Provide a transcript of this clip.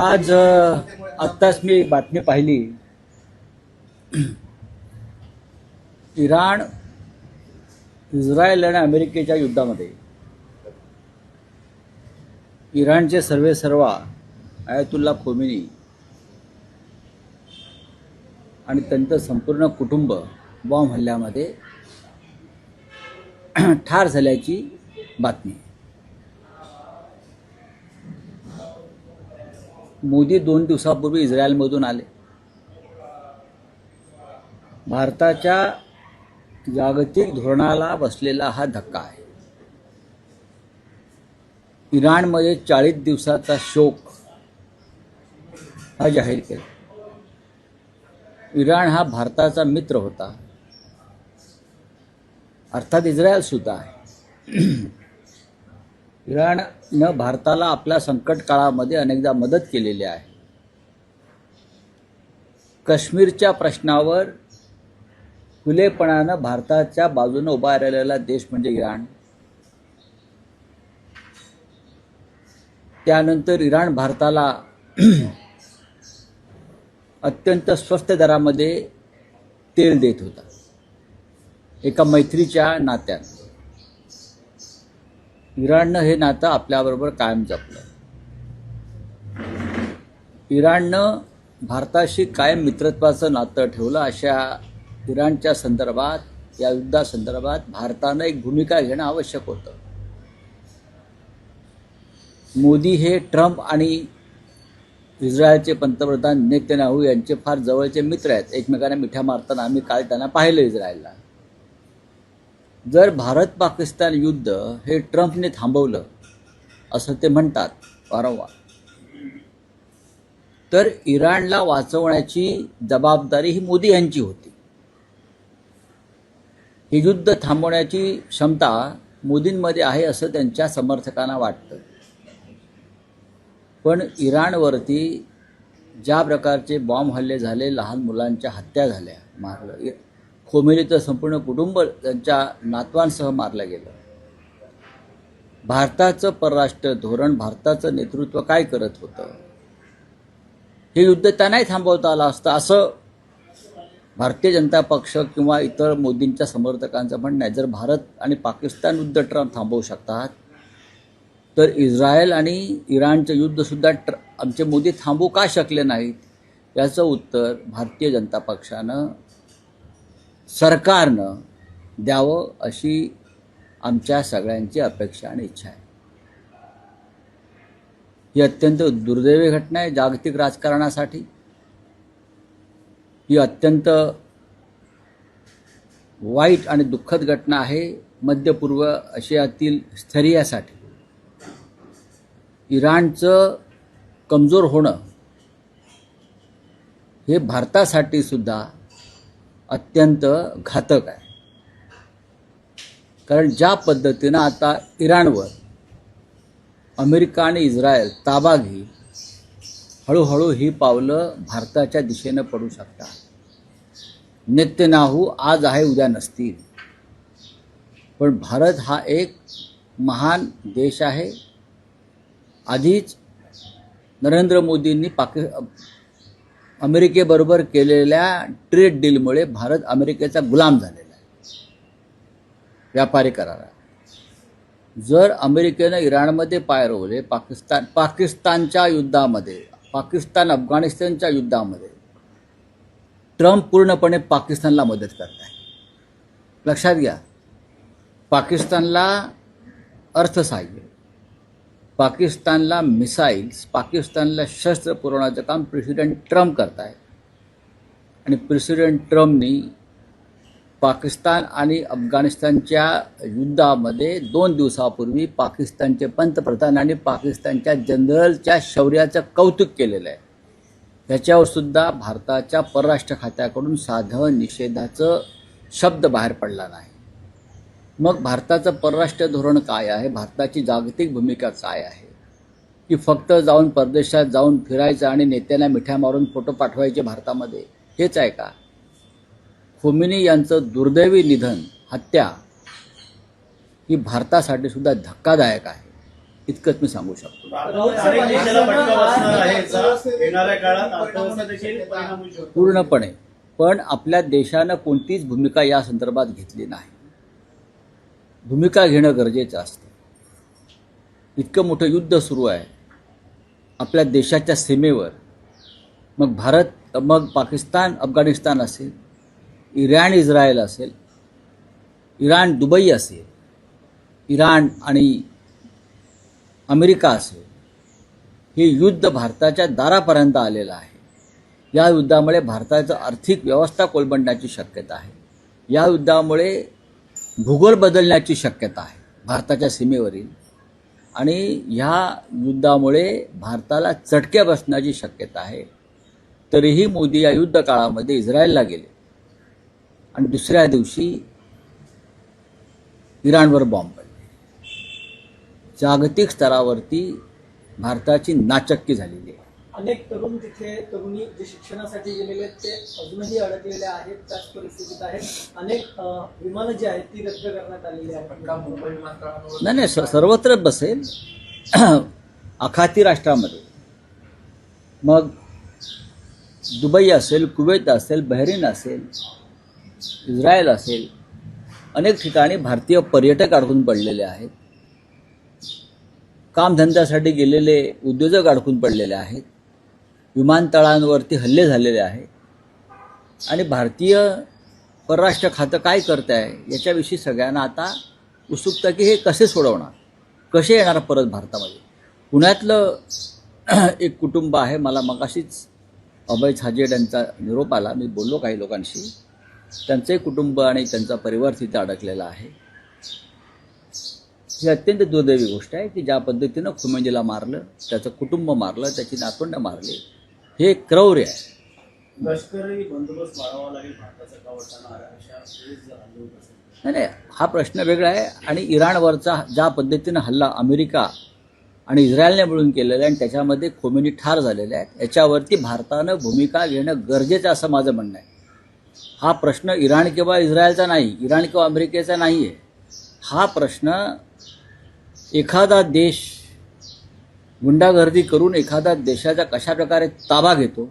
आज आत्ताच मी बातमी पाहिली. इराण, इस्रायल आणि अमेरिकेच्या युद्धामध्ये इराणचे सर्वेसर्वा आयतुल्ला खोमेनी आणि त्यांचं संपूर्ण कुटुंब बॉम्ब हल्ल्यामध्ये ठार झाल्याची बातमी. मोदी 2 दिवसापूर्वी इस्रायलमधून आले. भारताच्या जागतिक धोरणाला बसलेला हा धक्का आहे. इराणमध्ये 40 दिवसाचा शोक हा जाहीर केला. इराण हा भारताचा मित्र होता, अर्थात इस्रायल सुद्धा आहे. इराणनं भारताला आपल्या संकट काळामध्ये अनेकदा मदत केलेली आहे. काश्मीरच्या प्रश्नावर खुलेपणानं भारताच्या बाजूने उभा राहिलेला देश म्हणजे इराण. त्यानंतर इराण भारताला अत्यंत स्वस्त दरामध्ये तेल देत होता, एका मैत्रीच्या नात्यानं. इराणनं हे नातं आपल्याबरोबर कायम जपलं. इराणनं भारताशी कायम मित्रत्वाचं नातं ठेवलं. अशा इराणच्या संदर्भात, या युद्धासंदर्भात भारतानं एक भूमिका घेणं आवश्यक होतं. मोदी हे ट्रम्प आणि इस्रायलचे पंतप्रधान नेतन्याहू यांचे फार जवळचे मित्र आहेत. एकमेकांना मिठ्या मारताना आम्ही काल त्यांना पाहिलं इस्रायलला. जर भारत पाकिस्तान युद्ध हे ट्रम्पने थांबवलं असं ते म्हणतात वारंवार, तर इराणला वाचवण्याची जबाबदारी ही मोदी यांची होती. हे युद्ध थांबवण्याची क्षमता मोदींमध्ये आहे असं त्यांच्या समर्थकांना वाटतं. पण इराणवरती ज्या प्रकारचे बॉम्ब हल्ले झाले, लहान मुलांच्या हत्या झाल्या, मारलं, खोमेनीचं संपूर्ण कुटुंब त्यांच्या नातवांसह मारलं गेलं. भारताचं परराष्ट्र धोरण, भारताचं नेतृत्व काय करत होतं? हे युद्ध त्यांनाही थांबवता आलं असतं असं भारतीय जनता पक्ष किंवा इतर मोदींच्या समर्थकांचं म्हणणं आहे. जर भारत आणि पाकिस्तान युद्ध ट्रम्प थांबवू शकतात, तर इस्रायल आणि इराणचं युद्धसुद्धा आमचे मोदी थांबवू का शकले नाहीत? याचं उत्तर भारतीय जनता पक्षानं, सरकारनं द्यावं अशी आमच्या सगळ्यांची अपेक्षा आणि इच्छा आहे. ही अत्यंत दुर्दैवी घटना आहे जागतिक राजकारणासाठी. ही अत्यंत वाईट आणि दुःखद घटना आहे मध्य पूर्व आशियातील स्थैर्यासाठी. इराणचं कमजोर होणं हे भारतासाठी सुद्धा अत्यंत घातक आहे. कारण ज्या पद्धतीनं आता इराणवर अमेरिका आणि इस्रायल ताबा घेईल, हळूहळू ही पावलं भारताच्या दिशेनं पडू शकतात. नेतन्याहू आज आहे उद्या नसतील, पण भारत हा एक महान देश आहे. आधीच नरेंद्र मोदींनी अमेरिकेबरोबर केलेल्या ट्रेड डीलमुळे भारत अमेरिकेचा गुलाम झालेला आहे, व्यापारी करारात. जर अमेरिकेनं इराणमध्ये पाय रोवले, पाकिस्तानच्या युद्धामध्ये, पाकिस्तान अफगाणिस्तानच्या युद्धामध्ये ट्रम्प पूर्णपणे पाकिस्तानला मदत करत आहे. लक्षात घ्या, पाकिस्तानला अर्थसहाय्य, पाकिस्तानला मिसाईल्स, पाकिस्तानला शस्त्र पुरवण्याचं काम प्रेसिडेंट ट्रम्प करत आहेत. आणि प्रेसिडेंट ट्रम्पनी पाकिस्तान आणि अफगाणिस्तानच्या युद्धामध्ये 2 दिवसापूर्वी पाकिस्तानचे पंतप्रधान आणि पाकिस्तानच्या जनरलच्या शौर्याचं कौतुक केलेलं आहे. त्याच्यावर सुद्धा भारताच्या परराष्ट्र खात्याकडून साधं निषेधाचं शब्द बाहेर पडला नाही. मग भारताचं परराष्ट्र धोरण काय आहे? भारताची जागतिक भूमिका काय आहे? की फक्त जाऊन परदेशात जाऊन फिरायचं आणि नेत्यांना मिठ्या मारून फोटो पाठवायचे भारतामध्ये, हेच आहे का? खोमेनी यांचं दुर्दैवी निधन, हत्या ही भारतासाठी सुद्धा धक्कादायक आहे. इतकंच मी सांगू शकतो. अनेक देशाला फटका बसणार आहे याचा येणाऱ्या काळात अर्थव्यवस्था देखील परिणाम होऊ शकतो. पूर्णपणे. पण आपल्या देशानं कोणतीच भूमिका या संदर्भात घेतली नाही. भूमिका घेणं गरजेचं असतं. इतकं मोठं युद्ध सुरू आहे आपल्या देशाच्या सीमेवर. मग भारत, मग पाकिस्तान अफगाणिस्तान असेल, इराण इस्रायल असेल, इराण दुबई असेल, इराण आणि अमेरिका असेल, हे युद्ध भारताच्या दारापर्यंत आलेलं आहे. या युद्धामुळे भारताचं आर्थिक व्यवस्था कोलमडण्याची शक्यता आहे. या युद्धामुळे भूगोल बदलण्याची शक्यता आहे भारताच्या सीमेवरील. आणि ह्या युद्धामुळे भारताला चटके बसण्याची शक्यता आहे. तरीही मोदी या युद्ध काळामध्ये इस्रायलला गेले आणि दुसऱ्या दिवशी इराणवर बॉम्ब पडले. जागतिक स्तरावरती भारताची नाचक्की झालेली आहे. अनेक तरुण तिथे तरुणी जे शिक्षणासाठी गेलेले आहेत ते अजूनही अडकलेले आहेत, त्याच परिस्थितीत आहेत. अनेक विमानं जी आहेत ती रद्द करण्यात आलेली आहेत. नाही, सर्वत्र बसेल. आखाती राष्ट्रामध्ये, मग दुबई असेल, कुवेत असेल, बहरीन असेल, इस्रायल असेल, अनेक ठिकाणी भारतीय पर्यटक अडकून पडलेले आहेत. कामधंद्यासाठी गेलेले उद्योजक अडकून पडलेले आहेत. विमानतळांवरती हल्ले झालेले आहेत. आणि भारतीय परराष्ट्र खातं काय करत आहे याच्याविषयी सगळ्यांना आता उत्सुकता की हे कसे सोडवणार, कसे येणार परत भारतामध्ये. पुण्यातलं एक कुटुंब आहे, मला मगाशीच अभय छाजेड यांचा निरोप आला, मी बोललो काही लोकांशी. त्यांचे कुटुंब आणि त्यांचा परिवार तिथे अडकलेला आहे. ही अत्यंत दुर्दैवी गोष्ट आहे की ज्या पद्धतीनं खोमेनीला मारलं, त्याचं कुटुंब मारलं, त्याची नातवंड मारली, हे क्रौर्य आहे. लष्करी बंदोबस्त वाढवावा लागेल भारताचा का वाटणार अशा वेळेस जर हल्ले होत असेल. नाही, हा प्रश्न वेगळा आहे. आणि इराणवरचा ज्या पद्धतीनं हल्ला अमेरिका आणि इस्रायलने मिळून केलेला आहे आणि त्याच्यामध्ये खोमेनी ठार झालेले आहेत, याच्यावरती भारतानं भूमिका घेणं गरजेचं असं माझं म्हणणं आहे. हा प्रश्न इराण किंवा इस्रायलचा नाही, इराण किंवा अमेरिकेचा नाही आहे. हा प्रश्न एखादा देश गुंडागर्दी करून एखादा देशाचा कशा प्रकारे ताबा घेतो